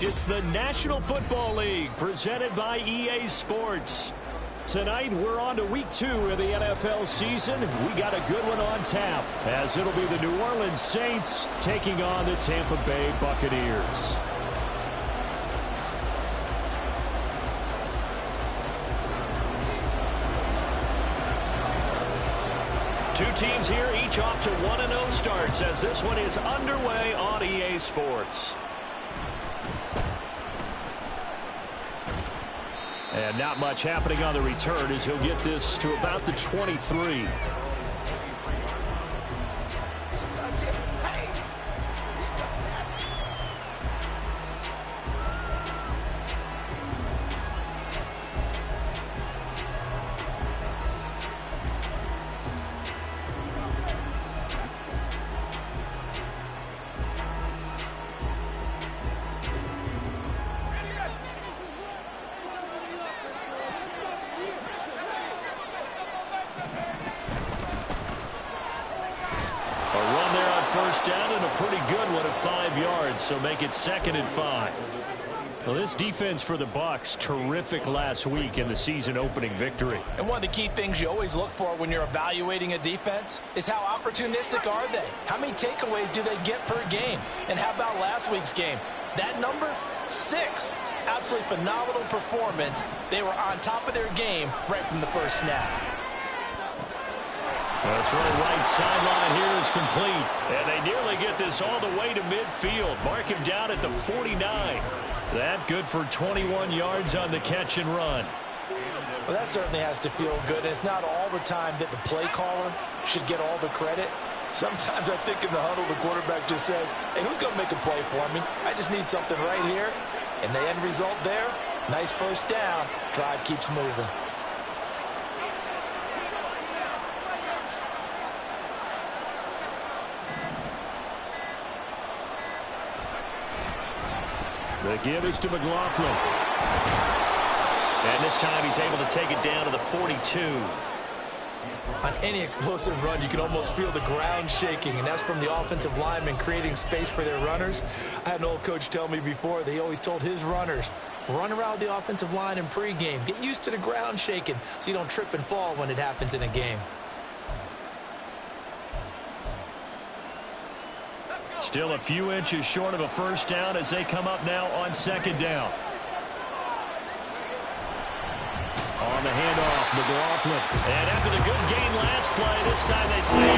It's the National Football League presented by EA Sports. Tonight, we're on to week 2 of the NFL season. We got a good one on tap, as it'll be the New Orleans Saints taking on the Tampa Bay Buccaneers. Two teams here, each off to 1-0 starts, as this one is underway on EA Sports. And not much happening on the return as he'll get this to about the 23. Down and a pretty good one of 5 yards, so make it 2nd and 5. Well, this defense for the Bucs, terrific last week in the season-opening victory. And one of the key things you always look for when you're evaluating a defense is how opportunistic are they? How many takeaways do they get per game? And how about last week's game? That number, 6. Absolutely phenomenal performance. They were on top of their game right from the first snap. Well, throw right sideline here is complete. And they nearly get this all the way to midfield. Mark him down at the 49. That good for 21 yards on the catch and run. Well, that certainly has to feel good. It's not all the time that the play caller should get all the credit. Sometimes I think in the huddle, the quarterback just says, hey, who's going to make a play for me? I just need something right here. And the end result there, nice first down. Drive keeps moving. The give is to McLaughlin. And this time he's able to take it down to the 42. On any explosive run, you can almost feel the ground shaking, and that's from the offensive linemen creating space for their runners. I had an old coach tell me before, they always told his runners, run around the offensive line in pregame. Get used to the ground shaking so you don't trip and fall when it happens in a game. Still a few inches short of a first down as they come up now on 2nd down. On the handoff, McLaughlin. And after the good gain last play, this time they say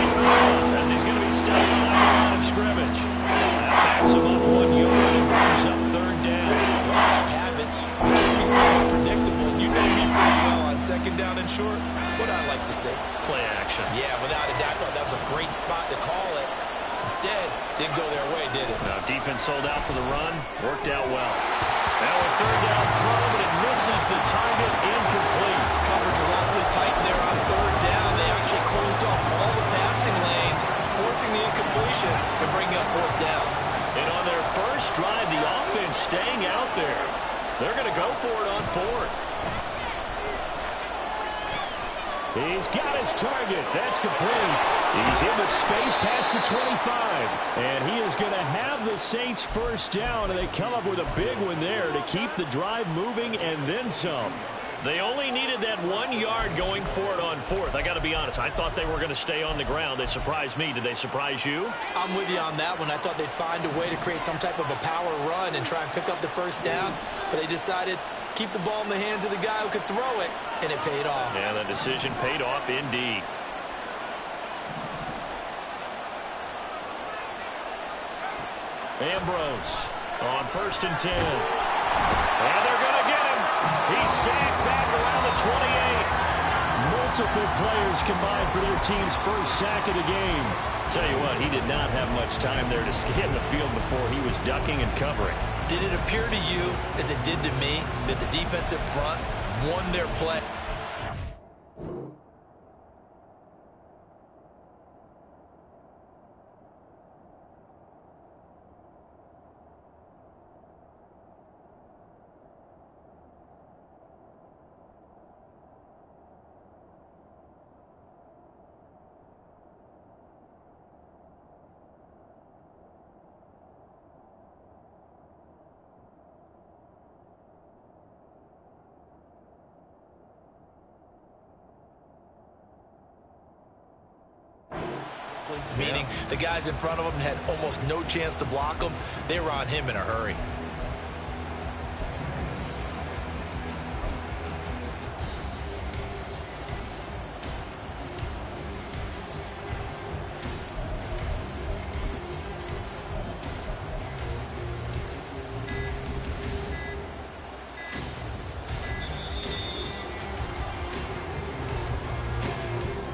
as he's going to be stopped on the line of scrimmage. That backs him up 1 yard and brings up 3rd down. We all have habits. We can be somewhat predictable. You know me pretty well on 2nd down and short. What I like to say? Play action. Yeah, without a doubt. I thought that was a great spot to call it. Instead, didn't go their way, did it? No, defense sold out for the run. Worked out well. Now a 3rd down throw, but it misses the target. Incomplete. Coverage was awfully tight there on 3rd down. They actually closed off all the passing lanes, forcing the incompletion and bringing up 4th down. And on their first drive, the offense staying out there. They're going to go for it on 4th. He's got his target. That's complete. He's into space past the 25. And he is going to have the Saints first down, and they come up with a big one there to keep the drive moving and then some. They only needed that 1 yard going for it on fourth. I got to be honest. I thought they were going to stay on the ground. They surprised me. Did they surprise you? I'm with you on that one. I thought they'd find a way to create some type of a power run and try and pick up the first down, but they decided keep the ball in the hands of the guy who could throw it, and it paid off. Yeah, the decision paid off indeed. Ambrose on 1st and 10. And they're going to get him. He's sacked back around the 28. Multiple players combined for their team's first sack of the game. Tell you what, he did not have much time there to scan the field before he was ducking and covering. Did it appear to you, as it did to me, that the defensive front won their play? Meaning the guys in front of him had almost no chance to block him. They were on him in a hurry.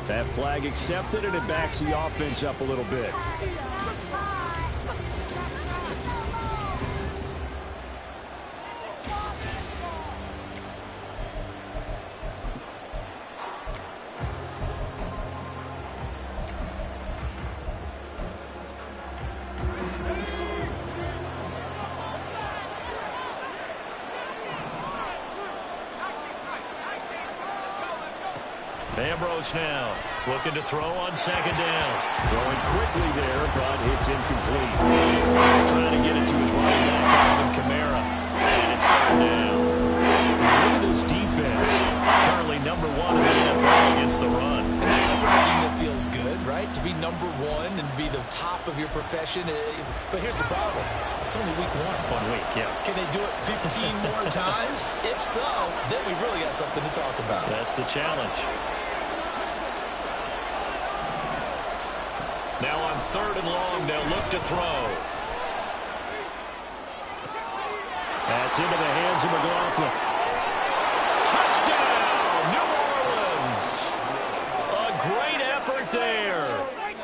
That flag accepted, and it backs the offense up a little bit. Ambrose now looking to throw on 2nd down. Throwing quickly there, but it's incomplete. He's trying to get it to his running back, Alvin Kamara. And it's 3rd down. Look at this defense. Currently number 1 in the NFL against the run. And that's a ranking that feels good, right? To be number 1 and be the top of your profession. But here's the problem. It's only week 1. 1 week, yeah. Can they do it 15 more times? If so, then we really got something to talk about. That's the challenge. Now on 3rd and long, they'll look to throw. That's into the hands of McLaughlin. Touchdown, New Orleans. A great effort there.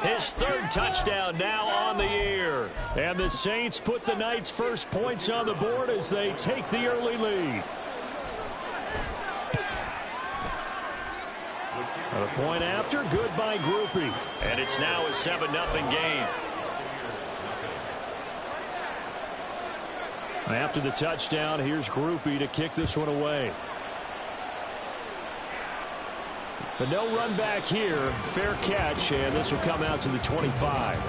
His 3rd touchdown now on the year. And the Saints put the Knights' first points on the board as they take the early lead. A point after, good by Groupie. And it's now a 7-0 game. After the touchdown, here's Groupie to kick this one away. But no run back here. Fair catch, and this will come out to the 25.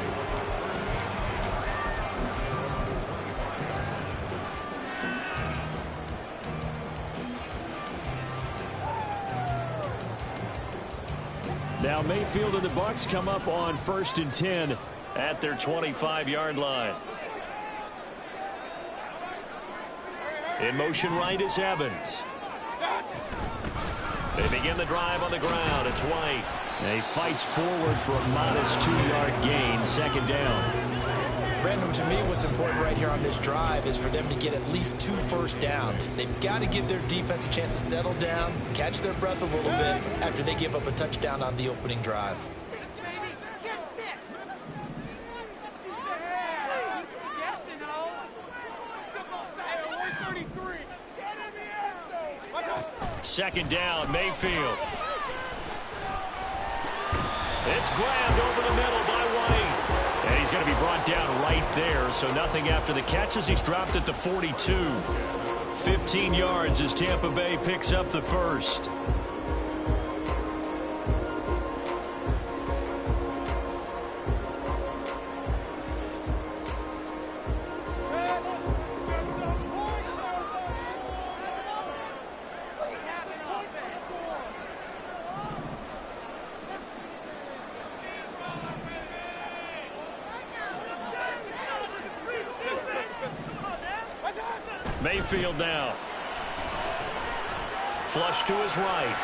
Now Mayfield and the Bucs come up on 1st and 10 at their 25-yard line. In motion right is Evans. They begin the drive on the ground. It's White. And he fights forward for a modest 2-yard gain, 2nd down. Brandon, to me, what's important right here on this drive is for them to get at least 2 first downs. They've got to give their defense a chance to settle down, catch their breath a little bit after they give up a touchdown on the opening drive. Second down, Mayfield. It's grabbed over the middle by White. And he's going to be brought down right there, so nothing after the catches. He's dropped at the 42. 15 yards as Tampa Bay picks up the first. Mayfield now. Flush to his right.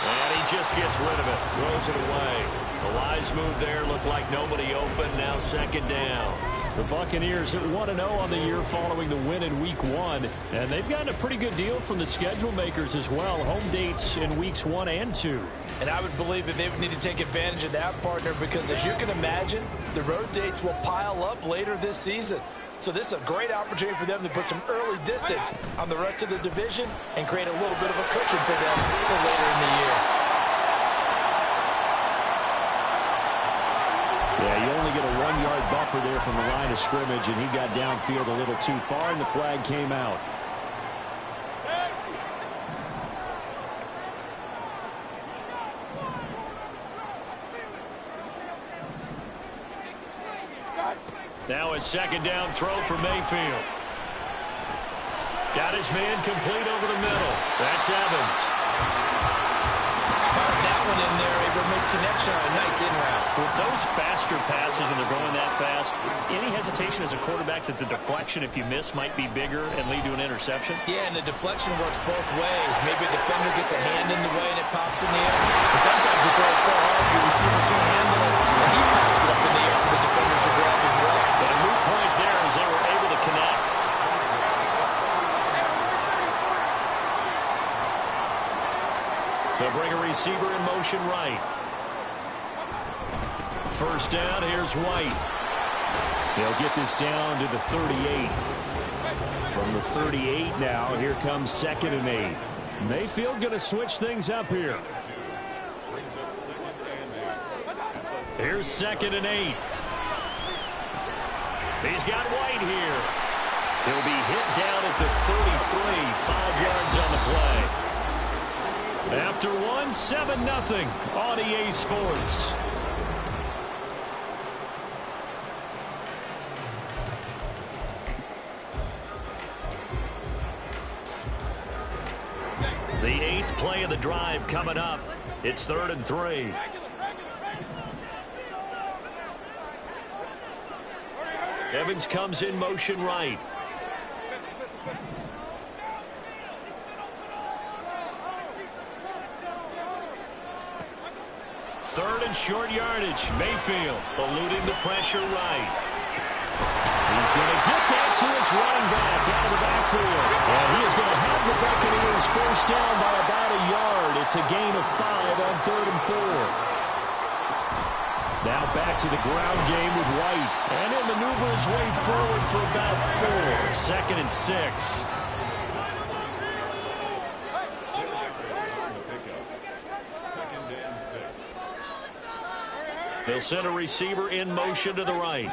And he just gets rid of it. Throws it away. A wise move there. Looked like nobody open. Now second down. The Buccaneers at 1-0 on the year following the win in Week 1. And they've gotten a pretty good deal from the schedule makers as well. Home dates in Weeks 1 and 2. And I would believe that they would need to take advantage of that, partner, because as you can imagine, the road dates will pile up later this season. So this is a great opportunity for them to put some early distance on the rest of the division and create a little bit of a cushion for them for later in the year. Yeah, you only get a 1-yard buffer there from the line of scrimmage, and he got downfield a little too far, and the flag came out. Now a second down throw for Mayfield. Got his man complete over the middle. That's Evans. Fired that one in there, able to make connection on a nice in route. With those faster passes and they're going that fast, any hesitation as a quarterback that the deflection, if you miss, might be bigger and lead to an interception? Yeah, and the deflection works both ways. Maybe a defender gets a hand in the way and it pops in the air. And sometimes you throw it so hard your receiver can't handle it, and he pops it up in the air for the defenders to grab as well. But a moot point there as they were able to connect. They'll bring a receiver in motion right. First down, here's White. They'll get this down to the 38. From the 38 now, here comes 2nd and 8. Mayfield going to switch things up here. Here's 2nd and 8. He's got White here. He'll be hit down at the 33, 5 yards on the play. After 1, 7-0 on EA Sports. The 8th play of the drive coming up. It's 3rd and 3. Evans comes in motion right. Third and short yardage. Mayfield eluding the pressure right. He's going to get that to his running back out of the backfield. And he is going to have the Buccaneers forced down by about a yard. It's a gain of 5 on 3rd and 4. Now back to the ground game with White. And he'll maneuver his way forward for about 4. 2nd and 6. They'll send a receiver in motion to the right.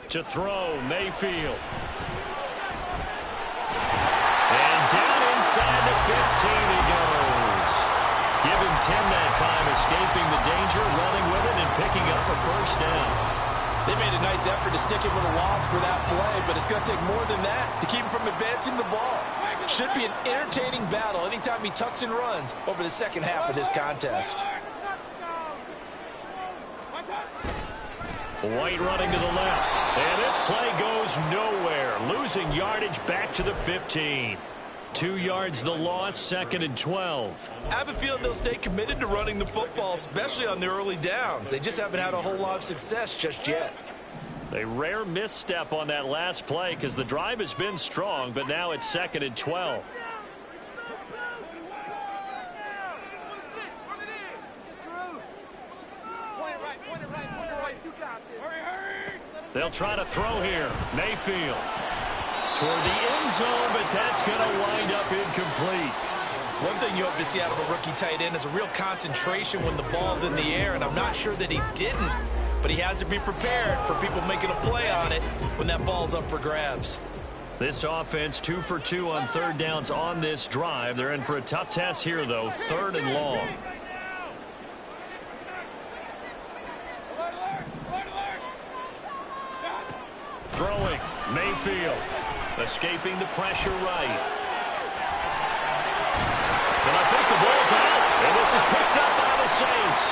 To throw, Mayfield. And down inside the 15 he goes. Give him 10 that time, escaping the danger, running with it, and picking up a first down. They made a nice effort to stick him with a loss for that play, but it's going to take more than that to keep him from advancing the ball. Should be an entertaining battle anytime he tucks and runs over the second half of this contest. White running to the left. And this play goes nowhere. Losing yardage back to the 15. 2 yards the loss, 2nd and 12. I have a feeling they'll stay committed to running the football, especially on the early downs. They just haven't had a whole lot of success just yet. A rare misstep on that last play because the drive has been strong, but now it's 2nd and 12. They'll try to throw here. Mayfield toward the end zone, but that's going to wind up incomplete. One thing you hope to see out of a rookie tight end is a real concentration when the ball's in the air, and I'm not sure that he didn't, but he has to be prepared for people making a play on it when that ball's up for grabs. This offense 2 for 2 on 3rd downs on this drive. They're in for a tough test here, though, 3rd and long. Throwing, Mayfield, escaping the pressure right. This is picked up by the Saints.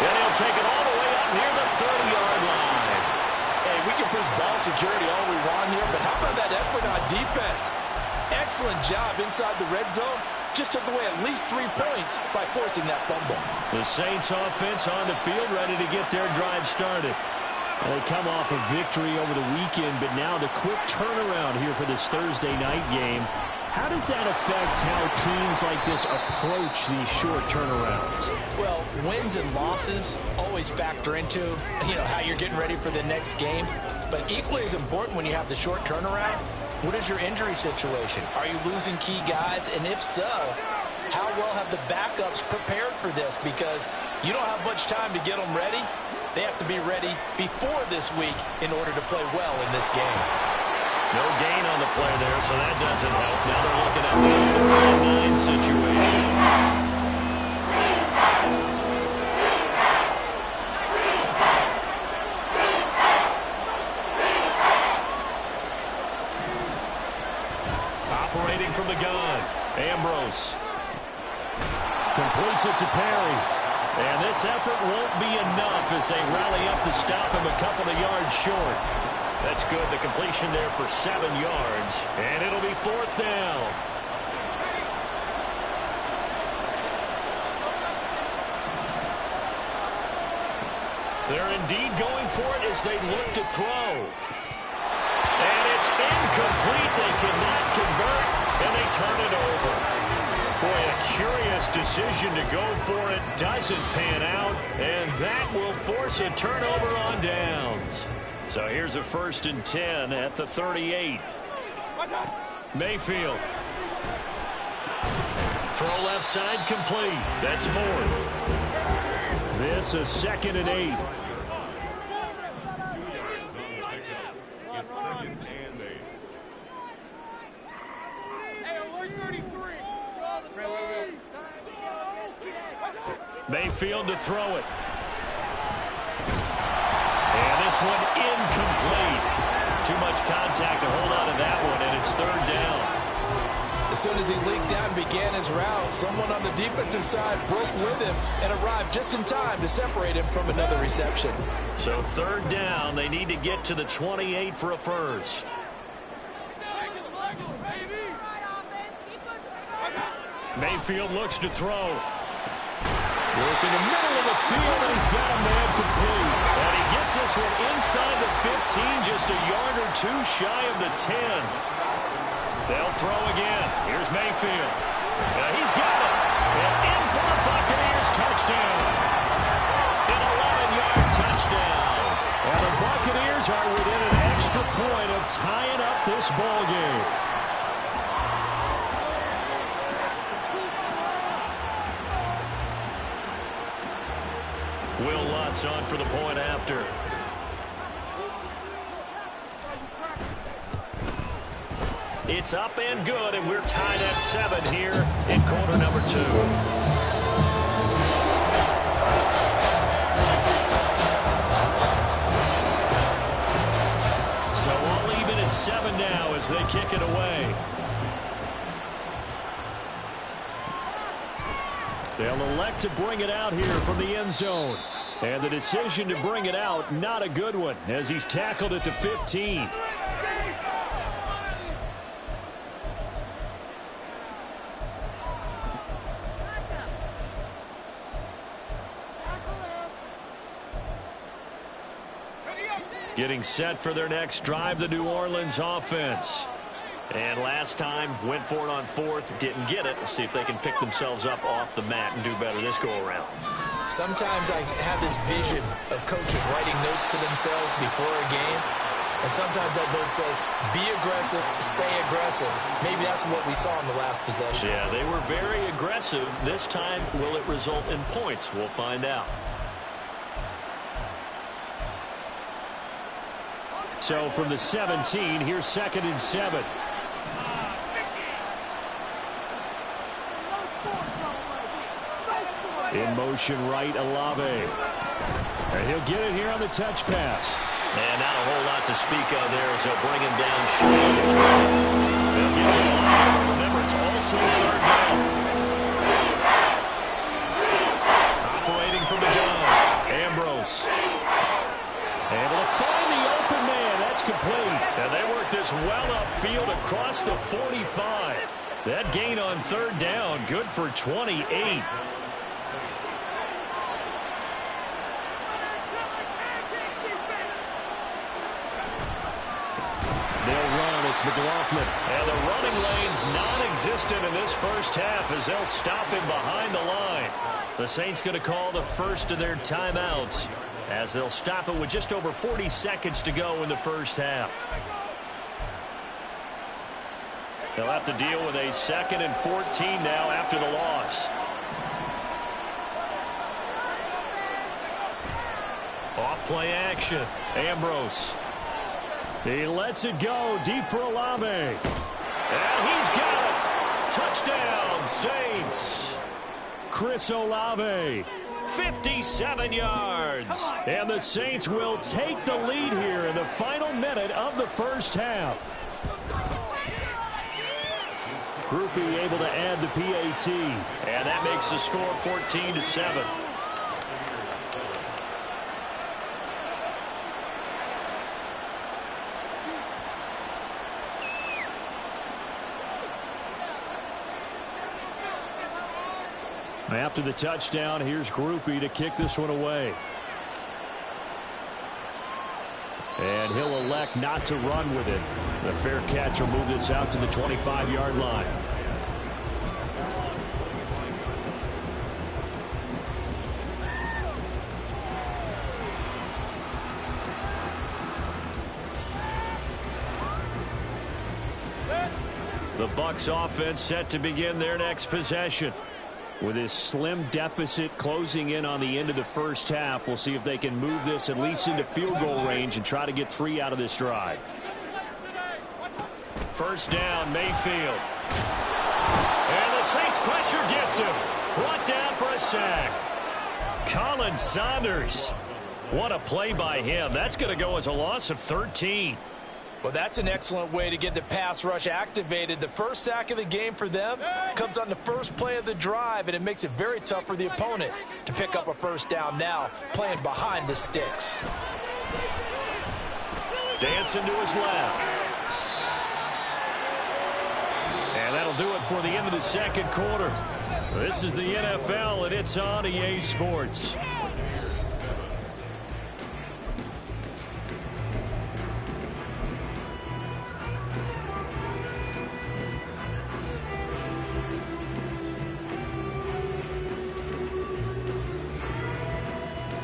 And he'll take it all the way up near the 30-yard line. Hey, we can push ball security all we want here, but how about that effort on defense? Excellent job inside the red zone. Just took away at least 3 points by forcing that fumble. The Saints offense on the field, ready to get their drive started. They come off a victory over the weekend, but now the quick turnaround here for this Thursday night game. How does that affect how teams like this approach these short turnarounds? Well, wins and losses always factor into, how you're getting ready for the next game. But equally as important when you have the short turnaround, what is your injury situation? Are you losing key guys? And if so, how well have the backups prepared for this? Because you don't have much time to get them ready. They have to be ready before this week in order to play well in this game. No gain on the play there, so that doesn't help. Now they're looking at the 3-9 situation. Operating from the gun, Ambrose. Completes it to Perry. And this effort won't be enough as they rally up to stop him a couple of yards short. That's good. The completion there for 7 yards. And it'll be 4th down. They're indeed going for it as they look to throw. And it's incomplete. They cannot convert, and they turn it over. Boy, a curious decision to go for it. Doesn't pan out, and that will force a turnover on downs. So here's a 1st and 10 at the 38. Mayfield. Throw left side complete. That's 4. This a 2nd and 8. It's 2nd and 8. Mayfield to throw it. And this one incomplete. Too much contact to hold on to that one, and it's 3rd down. As soon as he leaked out and began his route, someone on the defensive side broke with him and arrived just in time to separate him from another reception. So 3rd down, they need to get to the 28 for a first. Mayfield looks to throw. Work in the middle of the field, and he's got a man complete. And he gets this one inside the 15, just a yard or 2 shy of the 10. They'll throw again. Here's Mayfield. He's got it. And in for the Buccaneers touchdown. An 11-yard touchdown. And the Buccaneers are within an extra point of tying up this ball game. Will Lutz on for the point after. It's up and good, and we're tied at 7 here in quarter number 2. So all even at 7 now as they kick it away. They'll elect to bring it out here from the end zone. And the decision to bring it out, not a good one, as he's tackled at the 15. Getting set for their next drive, the New Orleans offense. And last time, went for it on 4th, didn't get it. We'll see if they can pick themselves up off the mat and do better this go-around. Sometimes I have this vision of coaches writing notes to themselves before a game. And sometimes that note says, be aggressive, stay aggressive. Maybe that's what we saw in the last possession. Yeah, they were very aggressive. This time, will it result in points? We'll find out. So from the 17, here's 2nd and 7. In motion right, Olave. And he'll get it here on the touch pass. And not a whole lot to speak of there as they'll bring him down short of the 20. They'll get to the line. Remember, it's also 3rd down. this well upfield across the 45. That gain on third down, good for 28. They'll run. It's McLaughlin. And the running lane's non-existent in this first half as they'll stop him behind the line. The Saints going to call the first of their timeouts as they'll stop it with just over 40 seconds to go in the first half. They'll have to deal with a 2nd and 14 now after the loss. Off play action. Ambrose. He lets it go deep for Olave. And he's got it. Touchdown, Saints. Chris Olave, 57 yards. And the Saints will take the lead here in the final minute of the first half. Groupie able to add the PAT. And that makes the score 14-7. After the touchdown, here's Groupie to kick this one away. And he'll elect not to run with it. The fair catch will move this out to the 25-yard line. The Bucs offense set to begin their next possession. With his slim deficit closing in on the end of the first half, we'll see if they can move this at least into field goal range and try to get 3 out of this drive. First down, Mayfield. And the Saints pressure gets him. Brought down for a sack. Colin Saunders. What a play by him. That's going to go as a loss of 13. Well, that's an excellent way to get the pass rush activated. The first sack of the game for them comes on the first play of the drive, and it makes it very tough for the opponent to pick up a first down now, playing behind the sticks. Dancing to his left. And that'll do it for the end of the second quarter. This is the NFL, and it's on EA Sports.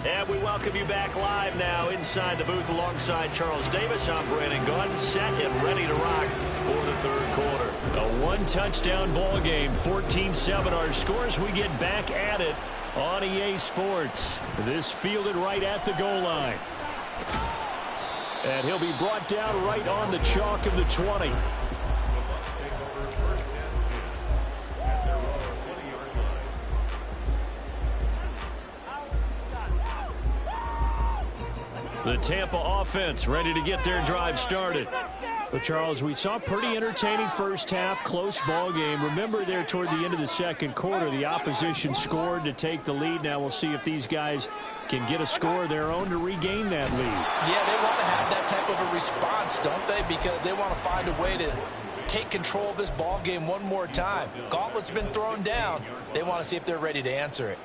And we welcome you back live now inside the booth alongside Charles Davis. I'm Brandon Gaudin, set and ready to rock for the third quarter. A one-touchdown ball game, 14-7 our scores. We get back at it on EA Sports. This fielded right at the goal line. And he'll be brought down right on the chalk of the 20. The Tampa offense ready to get their drive started. But, Charles, we saw a pretty entertaining first half, close ball game. Remember there toward the end of the second quarter, the opposition scored to take the lead. Now we'll see if these guys can get a score of their own to regain that lead. Yeah, they want to have that type of a response, don't they? Because they want to find a way to take control of this ball game one more time. Gauntlet's been thrown down. They want to see if they're ready to answer it.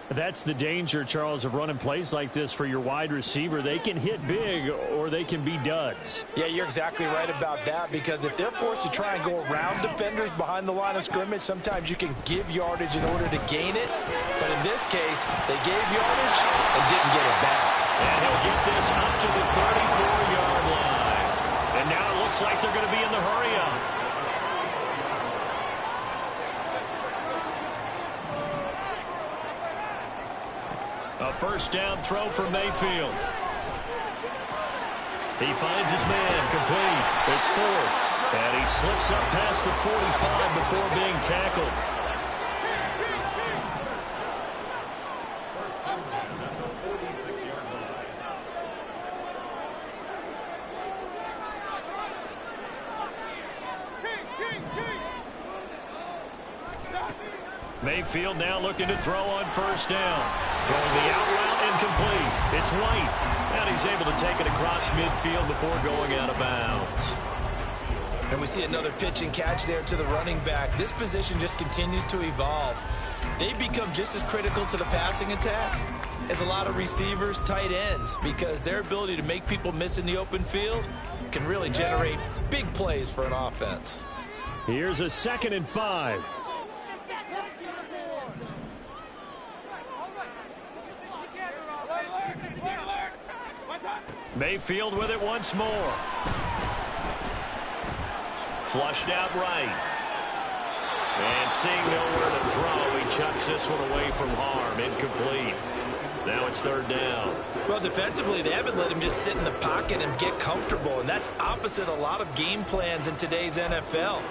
That's the danger, Charles, of running plays like this for your wide receiver. They can hit big or they can be duds. Yeah, you're exactly right about that, because if they're forced to try and go around defenders behind the line of scrimmage, sometimes you can give yardage in order to gain it. But in this case, they gave yardage and didn't get it back. And he'll get this up to the 34-yard line. And now it looks like they're going to be in the hurry-up. A first down throw for Mayfield. He finds his man complete. It's fourth. And he slips up past the 45 before being tackled. Mayfield now looking to throw on first down. Throwing the out route incomplete. It's White. And And he's able to take it across midfield before going out of bounds. And we see another pitch and catch there to the running back. This position just continues to evolve. They become just as critical to the passing attack as a lot of receivers, tight ends, because their ability to make people miss in the open field can really generate big plays for an offense. Here's a 2nd and 5. Mayfield with it once more. Flushed out right. And seeing nowhere to throw, he chucks this one away from harm. Incomplete. Now it's 3rd down. Well, defensively, they haven't let him just sit in the pocket and get comfortable, and that's opposite a lot of game plans in today's NFL.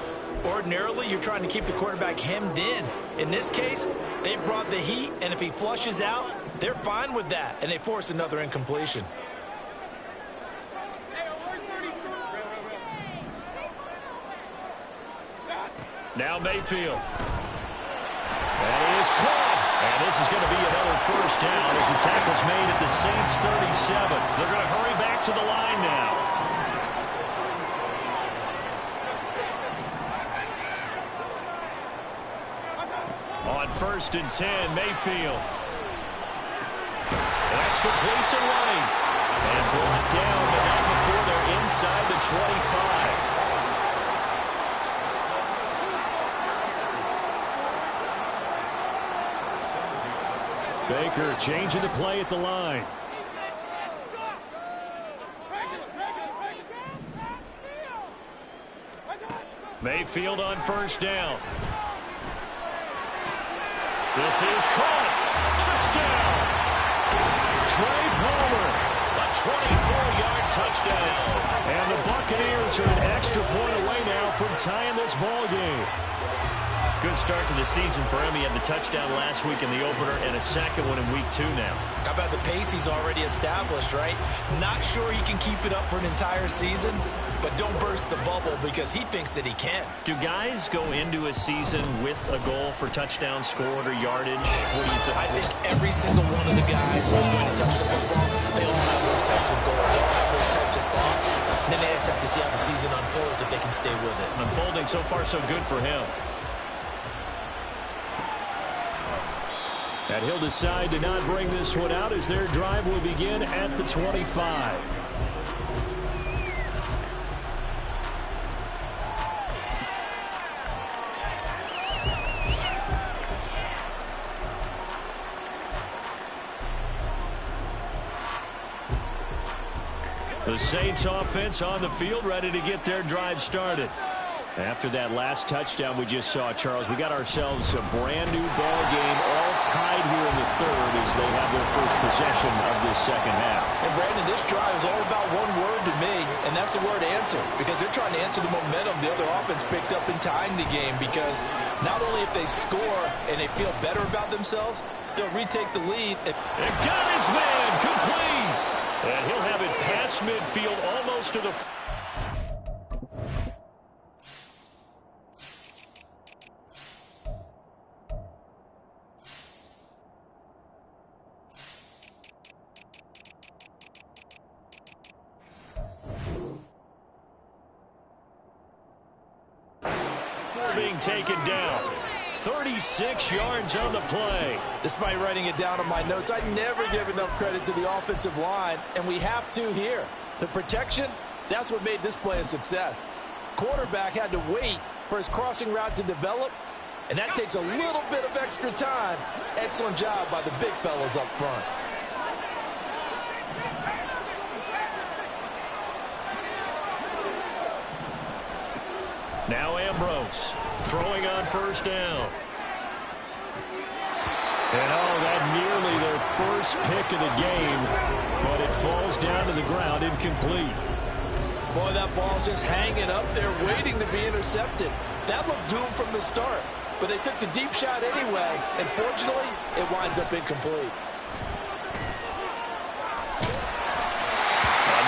Ordinarily, you're trying to keep the quarterback hemmed in. In this case, they brought the heat, and if he flushes out, they're fine with that, and they force another incompletion. Now Mayfield. And he is caught. And this is going to be another 1st down as the tackle's made at the Saints 37. They're going to hurry back to the line now. On 1st and 10, Mayfield. That's complete to White. And brought down, but not before they're inside the 25. Baker changing the play at the line. Mayfield on 1st down. This is caught. Touchdown. Trey Palmer. A 24-yard touchdown. And the Buccaneers are an extra point away now from tying this ball game. Good start to the season for him. He had the touchdown last week in the opener and a 2nd one in week 2 now. How about the pace he's already established, right? Not sure he can keep it up for an entire season, but don't burst the bubble because he thinks that he can. Do guys go into a season with a goal for touchdown scored or yardage? What do you think? I think every single one of the guys who's going to touch the football, they all have those types of goals. They all have those types of thoughts. And then they just have to see how the season unfolds if they can stay with it. Unfolding so far so good for him. And he'll decide to not bring this one out as their drive will begin at the 25. The Saints offense on the field ready to get their drive started. After that last touchdown we just saw, Charles, we got ourselves a brand new ball game, all tied here in the 3rd as they have their first possession of this 2nd half. And Brandon, this drive is all about one word to me, and that's the word answer, because they're trying to answer the momentum the other offense picked up in tying the game, because not only if they score and they feel better about themselves, they'll retake the lead. And got his man complete. And he'll have it past midfield almost to the... being taken down. 36 yards on the play. Despite writing it down on my notes, I never give enough credit to the offensive line, and we have to here. The protection, that's what made this play a success. Quarterback had to wait for his crossing route to develop, and that takes a little bit of extra time. Excellent job by the big fellas up front. Now Ambrose throwing on 1st down. And that nearly their first pick of the game, but it falls down to the ground incomplete. Boy, that ball's just hanging up there waiting to be intercepted. That looked doomed from the start, but they took the deep shot anyway, and fortunately, it winds up incomplete.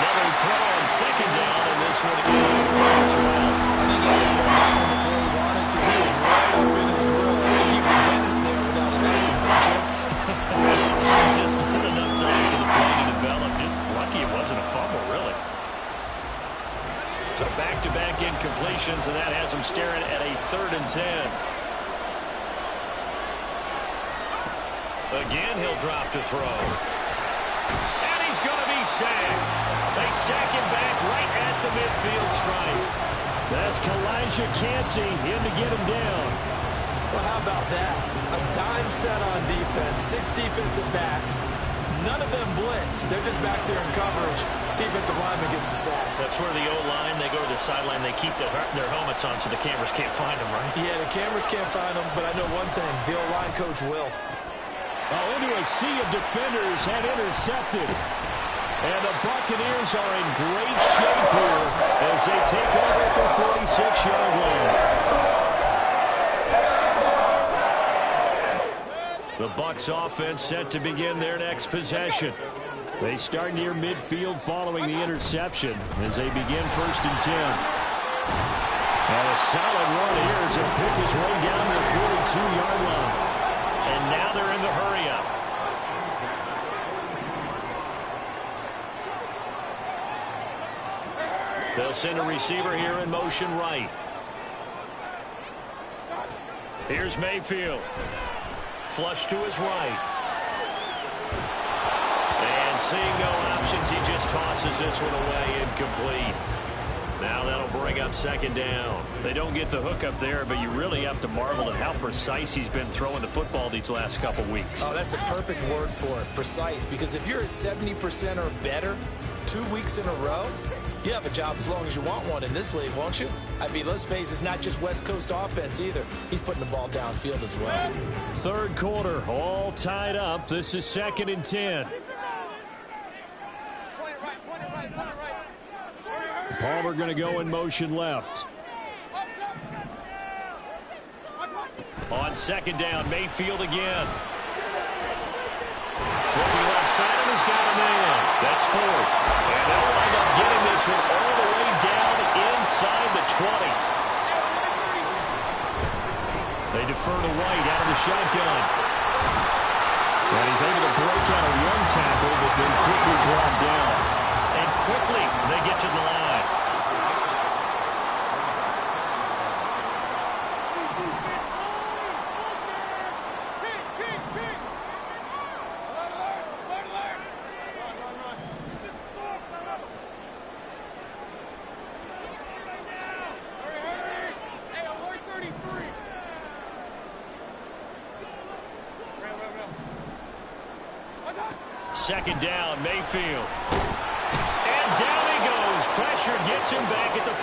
Another throw on 2nd down, and this one is well. I think he had it before he wanted to. He was right up in his grill. I think he was a dentist there without a license, don't you? Just not enough time for the play to develop. Just lucky it back-to-back incompletions, and that has him staring at a 3rd and 10. Again, he'll drop to throw. And he's going to be sacked. They sack him back right at the midfield stripe. That's Kalijah Cansey in to get him down. Well, how about that? A dime set on defense, 6 defensive backs. None of them blitz. They're just back there in coverage. Defensive lineman gets the sack. That's where the O-line, they go to the sideline, they keep their helmets on so the cameras can't find them, right? Yeah, the cameras can't find them, but I know one thing. The O-line coach will. Into a sea of defenders and intercepted. And the Buccaneers are in great shape here as they take over at the 46-yard line. The Bucs offense set to begin their next possession. They start near midfield following the interception as they begin 1st and 10. And a solid run here as he'll pick his way down to the 42-yard line. And now they're in the hurry-up. They'll send a receiver here in motion right. Here's Mayfield. Flush to his right. And seeing no options, he just tosses this one away, incomplete. Now that'll bring up 2nd down. They don't get the hook up there, but you really have to marvel at how precise he's been throwing the football these last couple weeks. Oh, that's a perfect word for it, precise. Because if you're at 70% or better 2 weeks in a row, you have a job as long as you want one in this league, won't you? I mean, let's face it, it's not just West Coast offense either. He's putting the ball downfield as well. 3rd quarter, all tied up. This is 2nd and 10. Palmer going to go in motion left. On 2nd down, Mayfield again. Looking left side and has got him in. That's 4th. And they'll wind up getting this one all the way down inside the 20. They defer to White out of the shotgun. And he's able to break out a run tackle, but then quickly brought down. And quickly they get to the line. Second down, Mayfield. And down he goes. Pressure gets him back at the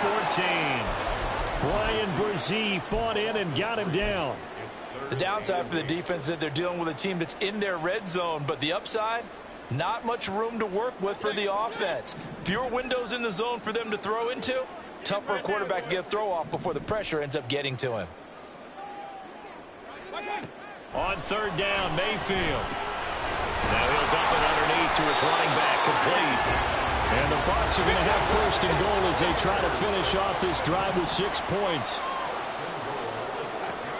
14. Brian Brzee fought in and got him down. The downside for the defense is that they're dealing with a team that's in their red zone, but the upside, not much room to work with for the offense. Fewer windows in the zone for them to throw into. Tough for a quarterback to get a throw off before the pressure ends up getting to him. On 3rd down, Mayfield. Now he'll dump it underneath to his running back, complete. And the Bucs are going to have 1st and goal as they try to finish off this drive with 6 points.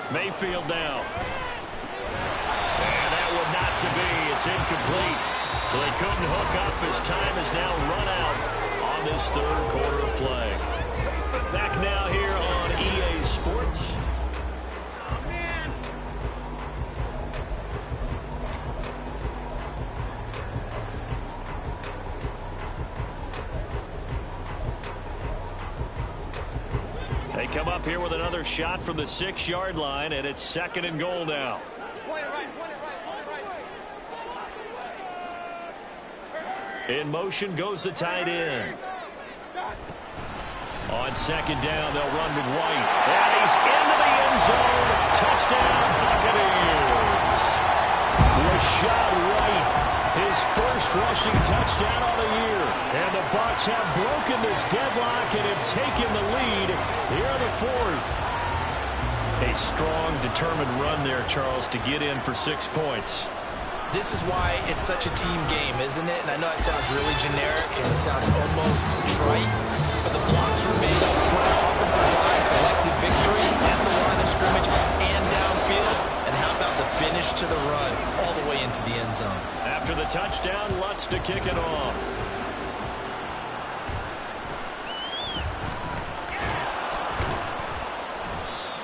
Mayfield now. And that one not to be. It's incomplete. So they couldn't hook up as time is now run out on this 3rd quarter of play. Back now here on EA Sports. They come up here with another shot from the 6-yard line, and it's 2nd and goal now. In motion goes the tight end. On 2nd down, they'll run with White. And he's into the end zone. Touchdown, Buccaneers. Rashad White, his 1st rushing touchdown of the year. And the Bucs have broken this deadlock and have taken the lead here in the 4th. A strong, determined run there, Charles, to get in for 6 points. This is why it's such a team game, isn't it? And I know it sounds really generic and it sounds almost trite, but the blocks were made up front, offensive line, collective victory at the line of scrimmage and downfield. And how about the finish to the run all the way into the end zone? After the touchdown, Lutz to kick it off.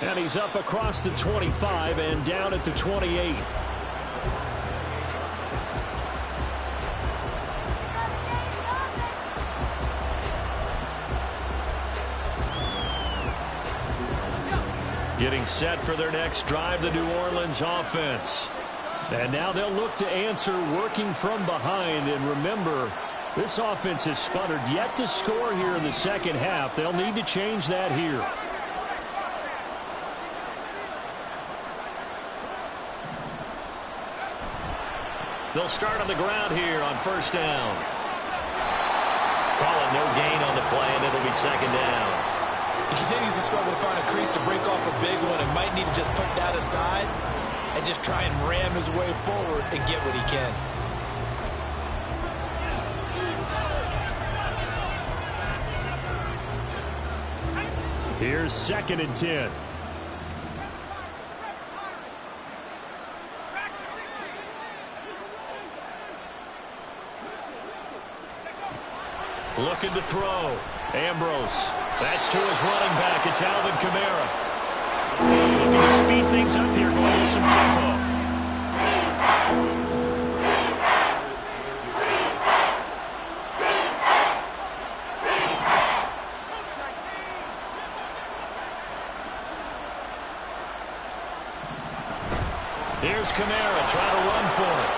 And he's up across the 25 and down at the 28. Getting set for their next drive, the New Orleans offense. And now they'll look to answer working from behind. And remember, this offense has sputtered yet to score here in the second half. They'll need to change that here. They'll start on the ground here on first down. Call it no gain on the play, and it'll be second down. He continues to struggle to find a crease to break off a big one and might need to just put that aside and just try and ram his way forward and get what he can. Here's 2nd and 10. Looking to throw. Ambrose. That's to his running back. It's Alvin Kamara. Looking to speed things up here, going with some tempo. Here's Kamara trying to run for it.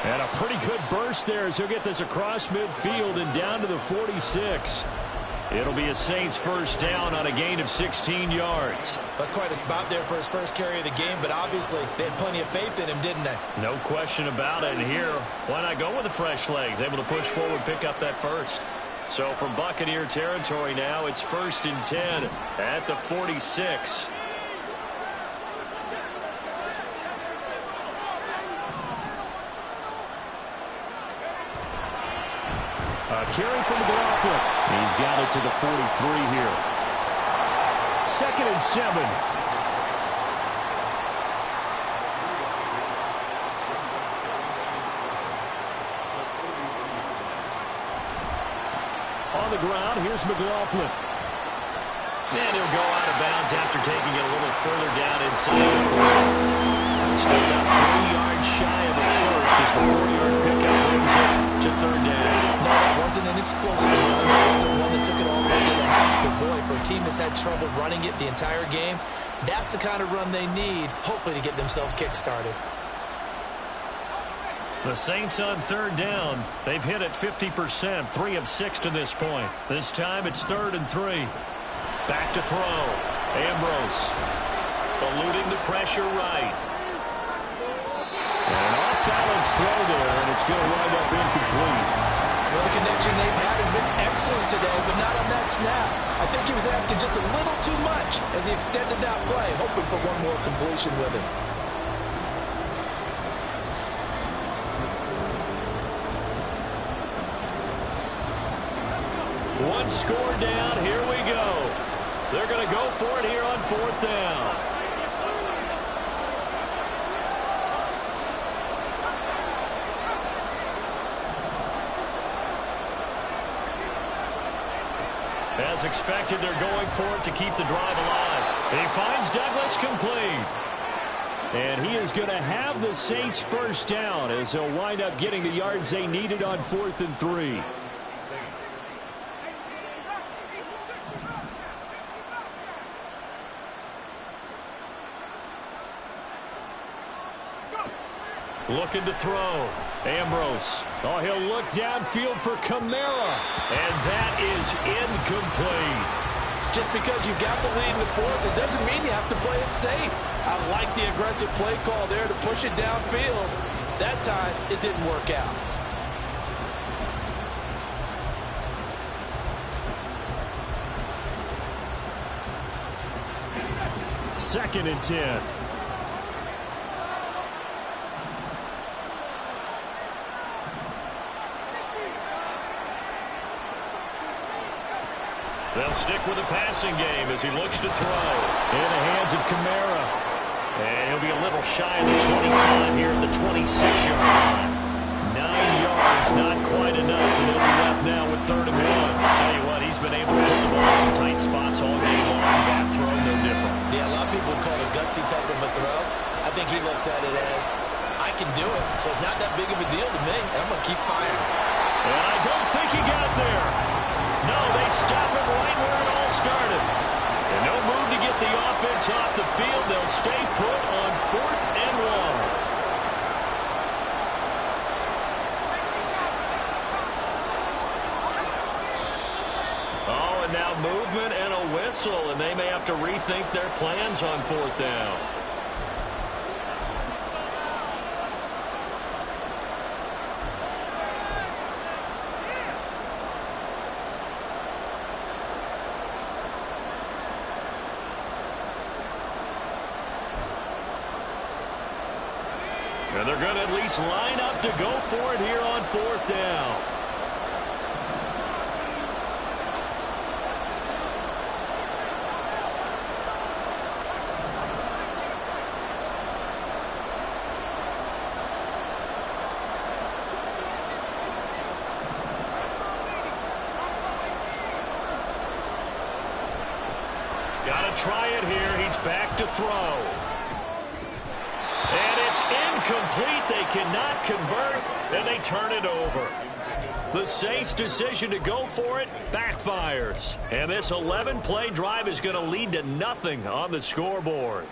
And a pretty good burst there as he'll get this across midfield and down to the 46. It'll be a Saints first down on a gain of 16 yards. That's quite a spot there for his first carry of the game, but obviously they had plenty of faith in him, didn't they? No question about it. And here, why not go with the fresh legs? Able to push forward, pick up that first. So from Buccaneer territory now, it's 1st and 10 at the 46. A carry from McLaughlin. He's got it to the 43 here. 2nd and 7. On the ground, here's McLaughlin. And he'll go out of bounds after taking it a little further down inside the 40. Still about 3 yards shy of the first as the 40-yard pickup brings it to 3rd down. No, that wasn't an explosive run. That wasn't one that took it all the way to the house. But boy, for a team that's had trouble running it the entire game, that's the kind of run they need, hopefully, to get themselves kick-started. The Saints on 3rd down. They've hit it 50%, 3 of 6 to this point. This time it's 3rd and 3. Back to throw. Ambrose eluding the pressure right. And an off-balance throw there, and it's going to wind up incomplete. Well, the connection they've had has been excellent today, but not on that snap. I think he was asking just a little too much as he extended that play, hoping for one more completion with him. One score down. Here we go. They're going to go for it here on 4th down. As expected, they're going for it to keep the drive alive. He finds Douglas complete. And he is going to have the Saints first down as they'll wind up getting the yards they needed on 4th and 3. Looking to throw. Ambrose. Oh, he'll look downfield for Kamara. And that is incomplete. Just because you've got the lead in the 4th, it doesn't mean you have to play it safe. I like the aggressive play call there to push it downfield. That time, it didn't work out. Second and 10. They'll stick with the passing game as he looks to throw. In the hands of Kamara. And he'll be a little shy of the 25 here at the 26-yard line. 9 yards, not quite enough, and they'll be left now with 3rd and 1. I'll tell you what, he's been able to put the ball in some tight spots all game long. That throw think he looks at it as, I can do it, so it's not that big of a deal to me, and I'm going to keep firing. And I don't think he got there. No, they stop him right where it all started. And no move to get the offense off the field. They'll stay put on 4th and 1. Oh, and now movement and a whistle, and they may have to rethink their plans on 4th down. And they're going to at least line up to go for it here on 4th down. Got to try it here. He's back to throw. And it's incomplete. They cannot convert, and they turn it over. The Saints' decision to go for it backfires. And this 11-play drive is going to lead to nothing on the scoreboard.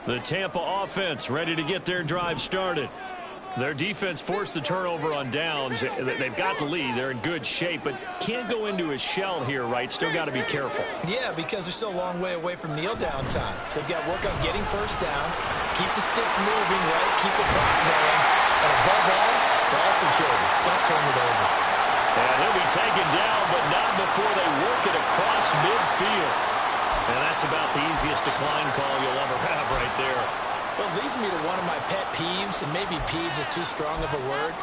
The Tampa offense ready to get their drive started. Their defense forced the turnover on downs. They've got the lead. They're in good shape, but can't go into a shell here, right? Still got to be careful. Yeah, because they're still a long way away from kneel down time. So they've got to work on getting first downs, keep the sticks moving, right? Keep the clock going. And above all, ball security. Don't turn it over. And he'll be taken down, but not before they work it across midfield. And that's about the easiest decline call you'll ever have right there. Well, it leads me to one of my pet peeves, and maybe peeves is too strong of a word,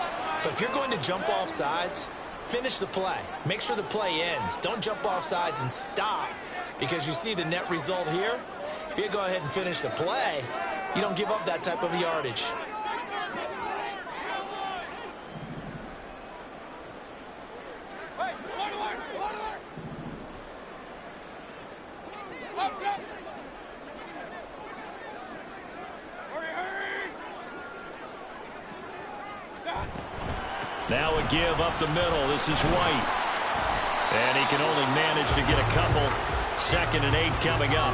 but if you're going to jump off sides, finish the play. Make sure the play ends. Don't jump off sides and stop, because you see the net result here. If you go ahead and finish the play, you don't give up that type of yardage. Now a give up the middle. This is White. And he can only manage to get a couple. 2nd and 8 coming up.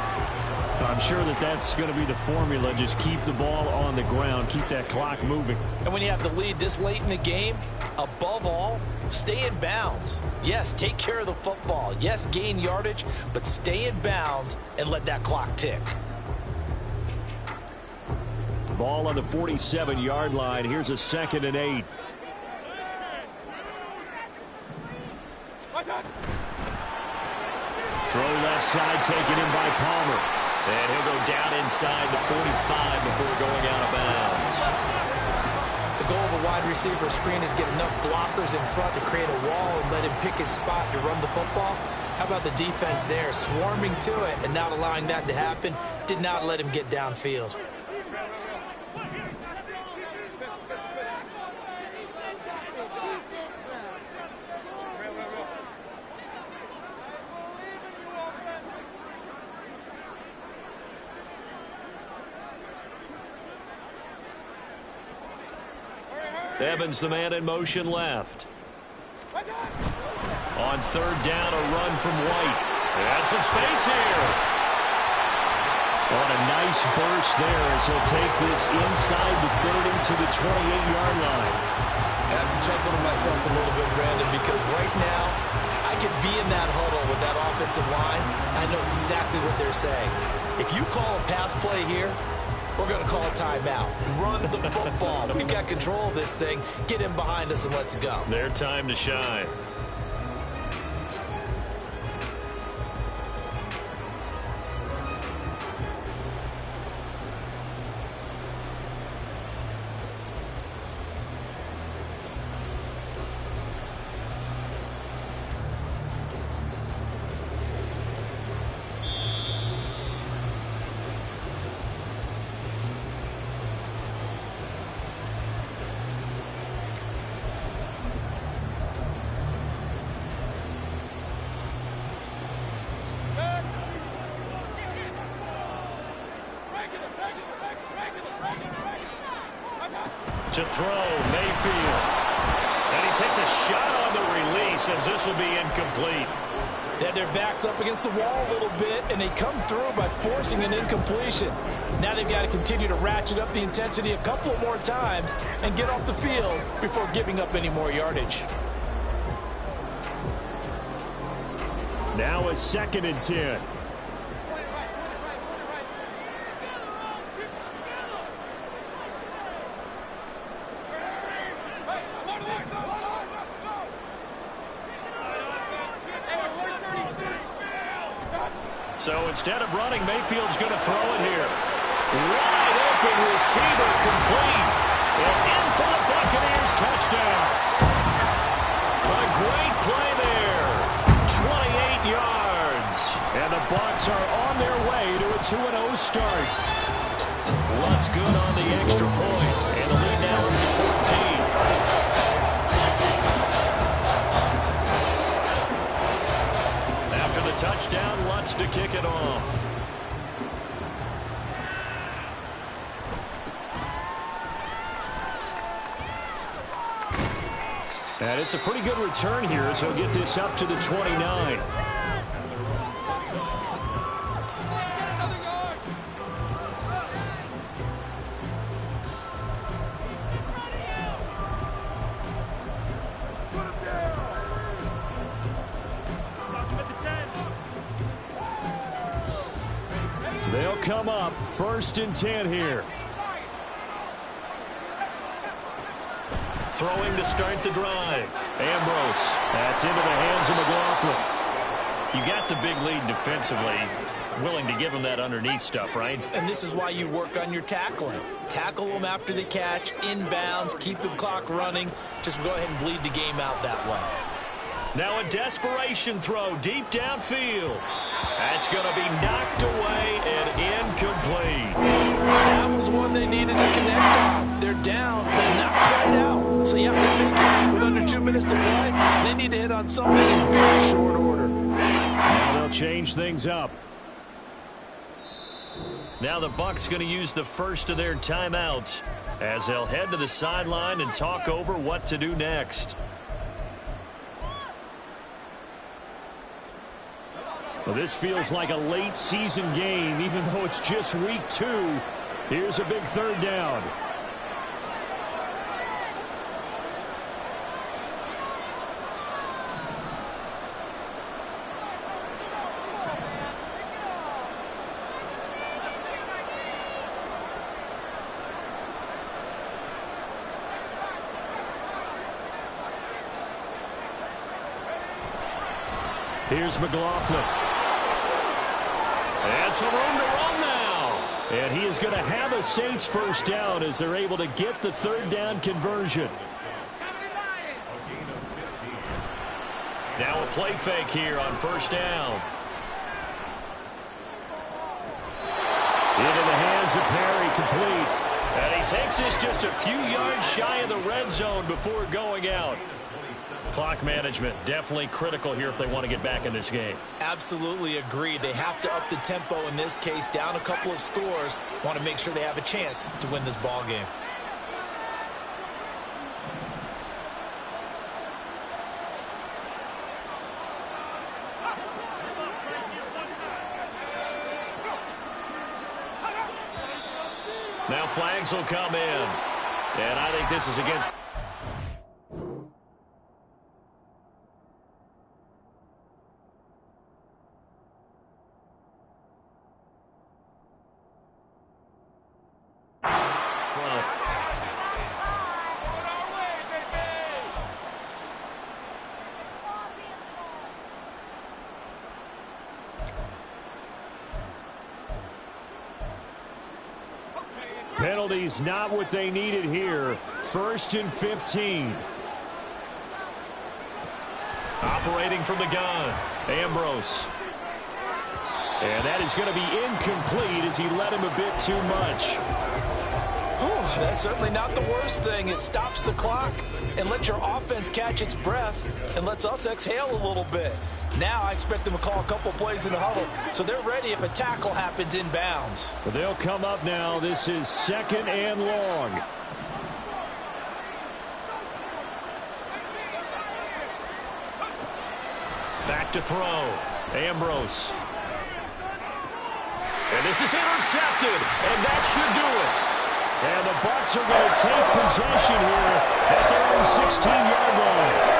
I'm sure that's going to be the formula. Just keep the ball on the ground. Keep that clock moving. And when you have the lead this late in the game, above all, stay in bounds. Yes, take care of the football. Yes, gain yardage, but stay in bounds and let that clock tick. Ball on the 47-yard line. Here's a 2nd and 8. Throw left side taken in by Palmer. And he'll go down inside the 45 before going out of bounds. The goal of a wide receiver screen is get enough blockers in front to create a wall and let him pick his spot to run the football. How about the defense there, swarming to it and not allowing that to happen? Did not let him get downfield. Evans, the man in motion left. On 3rd down, a run from White. That's some space here. On a nice burst there as he'll take this inside the 30 to the 28-yard line. I have to chuckle to myself a little bit, Brandon, because right now I could be in that huddle with that offensive line. I know exactly what they're saying. If you call a pass play here, we're going to call a timeout. Run the football. We've got control of this thing. Get in behind us and let's go. Their time to shine. To throw, Mayfield. And he takes a shot on the release as this will be incomplete. They had their backs up against the wall a little bit, and they come through by forcing an incompletion. Now they've got to continue to ratchet up the intensity a couple of more times and get off the field before giving up any more yardage. Now a 2nd and 10. So instead of running, Mayfield's going to throw it here. Wide open receiver complete. And in for the Buccaneers touchdown. A great play there. 28 yards. And the Bucs are on their way to a 2-0 start. What's good on the extra point. And the lead now is 14. After the touchdown, Lutz to kick it off. And it's a pretty good return here as he'll get this up to the 29. They'll come up 1st and 10 here. Throwing to start the drive. Ambrose. That's into the hands of McLaughlin. You got the big lead defensively. Willing to give him that underneath stuff, right? And this is why you work on your tackling. Tackle them after the catch, inbounds, keep the clock running. Just go ahead and bleed the game out that way. Now a desperation throw deep downfield. That's going to be knocked away and incomplete. That was one they needed to connect on. They're down, but not quite out. So you have to figure, with under 2 minutes to play, they need to hit on something in very short order. Now they'll change things up. Now the Bucs going to use the first of their timeouts as they'll head to the sideline and talk over what to do next. Well, this feels like a late season game, even though it's just week 2. Here's a big 3rd down. Here's McLaughlin. And some room to run now. And he is going to have a Saints first down as they're able to get the 3rd down conversion. Now a play fake here on 1st down. Into the hands of Perry, complete. And he takes this just a few yards shy of the red zone before going out. Clock management definitely critical here if they want to get back in this game. Absolutely agreed. They have to up the tempo in this case, down a couple of scores. Want to make sure they have a chance to win this ball game. Now flags will come in. And I think this is against... Penalties not what they needed here. 1st and 15. Operating from the gun. Ambrose. And that is going to be incomplete as he let him a bit too much. Ooh, that's certainly not the worst thing. It stops the clock and lets your offense catch its breath and lets us exhale a little bit. Now I expect them to call a couple plays in the huddle, so they're ready if a tackle happens inbounds. But they'll come up now. This is 2nd and long. to throw. Ambrose. And this is intercepted, and that should do it. And the Bucs are going to take possession here at their own 16-yard line.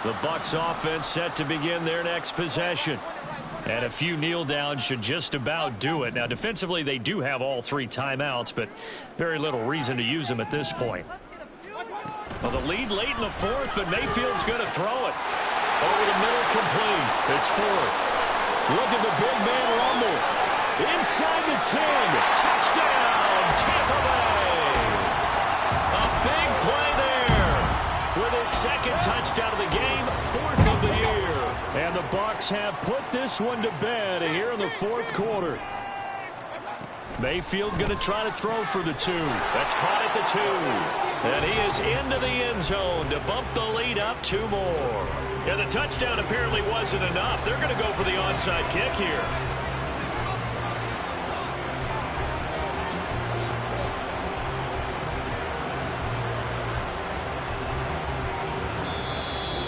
The Bucs offense set to begin their next possession. And a few kneel downs should just about do it. Now, defensively, they do have all 3 timeouts, but very little reason to use them at this point. Well, the lead late in the 4th, but Mayfield's going to throw it. Over the middle, complete. It's 4th. Look at the big man rumble. Inside the 10. Touchdown, Tampa Bay. A big play there. With his 2nd touchdown of the game, 4th of the year. And the Bucs have put this one to bed here in the 4th quarter. Mayfield going to try to throw for the 2. That's caught at the 2. And he is into the end zone to bump the lead up 2 more. And the touchdown apparently wasn't enough. They're going to go for the onside kick here.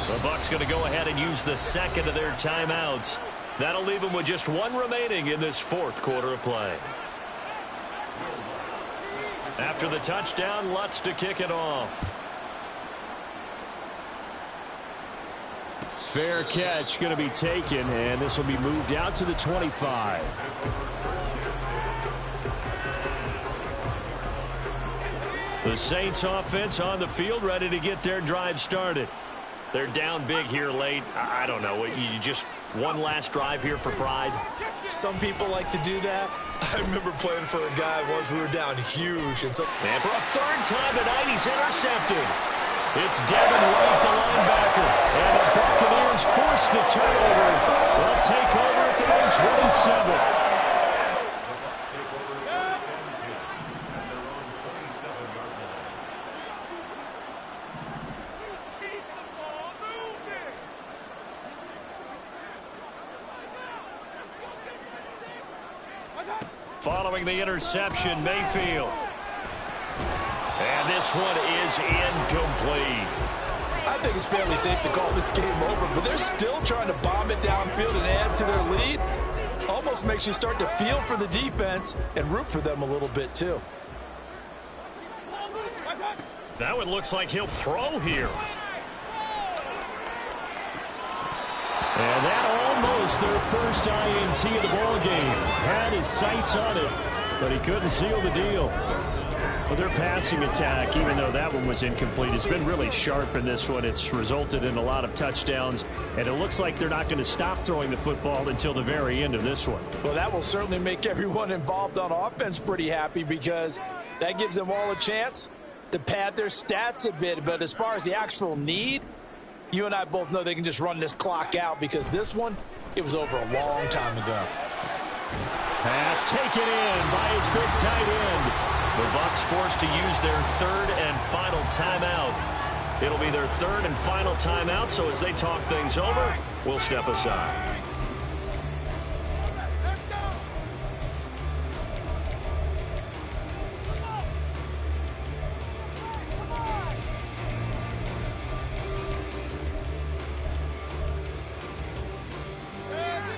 The Bucs going to go ahead and use the 2nd of their timeouts. That'll leave them with just 1 remaining in this 4th quarter of play. After the touchdown, Lutz to kick it off. Fair catch going to be taken, and this will be moved out to the 25. The Saints offense on the field ready to get their drive started. They're down big here late. I don't know. You just one last drive here for pride? Some people like to do that. I remember playing for a guy once we were down huge. And for a 3rd time tonight, he's intercepted. It's Devin White, the linebacker. And the Buccaneers force the turnover. They'll take over at their own 27. Following the interception, Mayfield. And this one is incomplete. I think it's fairly safe to call this game over, but they're still trying to bomb it downfield and add to their lead. Almost makes you start to feel for the defense and root for them a little bit, too. That one looks like he'll throw here. And that almost their first INT of the ball game. Had his sights on it, but he couldn't seal the deal. Well, their passing attack, even though that one was incomplete, has been really sharp in this one. It's resulted in a lot of touchdowns, and it looks like they're not going to stop throwing the football until the very end of this one. Well, that will certainly make everyone involved on offense pretty happy because that gives them all a chance to pad their stats a bit. But as far as the actual need, you and I both know they can just run this clock out because this one, it was over a long time ago. Pass taken in by his big tight end. The Bucs forced to use their 3rd and final timeout. It'll be their 3rd and final timeout, so as they talk things over, we'll step aside.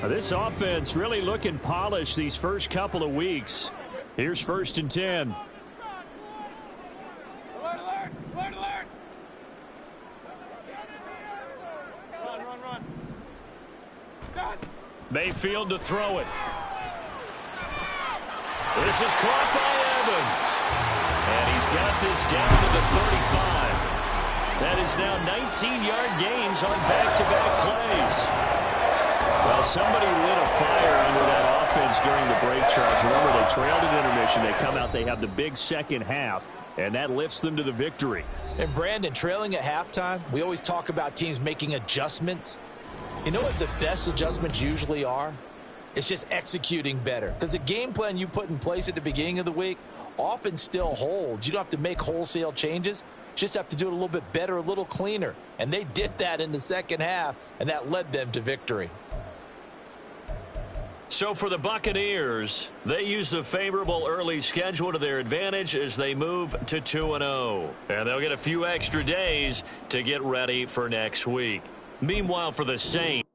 This offense really looking polished these first couple of weeks. Here's 1st and 10. Mayfield to throw it. This is caught by Evans. And he's got this down to the 35. That is now 19-yard gains on back-to-back plays. Well, somebody lit a fire under that offense during the break, Charles. Remember, they trailed at intermission. They come out, they have the big second half, and that lifts them to the victory. And, Brandon, trailing at halftime, we always talk about teams making adjustments. You know what the best adjustments usually are? It's just executing better. Because the game plan you put in place at the beginning of the week often still holds. You don't have to make wholesale changes. You just have to do it a little bit better, a little cleaner. And they did that in the second half, and that led them to victory. So for the Buccaneers, they use the favorable early schedule to their advantage as they move to 2-0. And they'll get a few extra days to get ready for next week. Meanwhile, for the Saints,